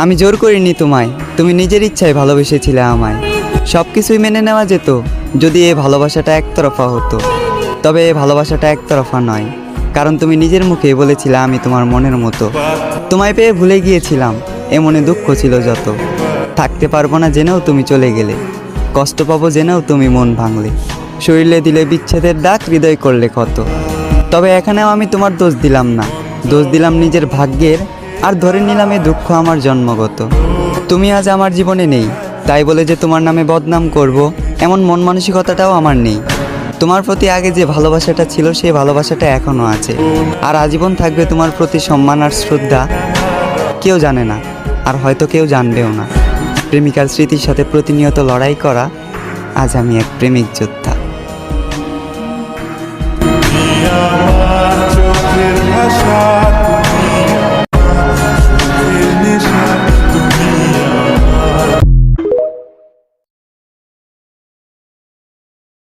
আমি জোর করিনি তোমায়, তুমি নিজের ইচ্ছায় ভালোবেসেছিলে আমায়। সব কিছুই মেনে নেওয়া যেত যদি এই ভালোবাসাটা একতরফা হতো। তবে এই ভালোবাসাটা একতরফা নয়, কারণ তুমি নিজের মুখেই বলেছিলে আমি তোমার মনের মতো। তোমায় পেয়ে ভুলে গিয়েছিলাম, এ মনে দুঃখ ছিল যত। থাকতে পারবো না জেনেও তুমি চলে গেলে, কষ্ট পাবো জেনেও তুমি মন ভাঙলে। শরীরে দিলে বিচ্ছেদের ডাক, হৃদয় করলে ক্ষত। তবে এখানেও আমি তোমার দোষ দিলাম না, দোষ দিলাম নিজের ভাগ্যের। আর ধরে নিলাম এ দুঃখ আমার জন্মগত। তুমি আজ আমার জীবনে নেই, তাই বলে যে তোমার নামে বদনাম করব এমন মন মানসিকতাটাও আমার নেই। তোমার প্রতি আগে যে ভালোবাসাটা ছিল সেই ভালোবাসাটা এখনও আছে, আর আজীবন থাকবে তোমার প্রতি সম্মান আর শ্রদ্ধা। কেউ জানে না, আর হয়তো কেউ জানবেও না, প্রেমিকার স্মৃতির সাথে প্রতিনিয়ত লড়াই করা আজ আমি এক প্রেমিক যোদ্ধা।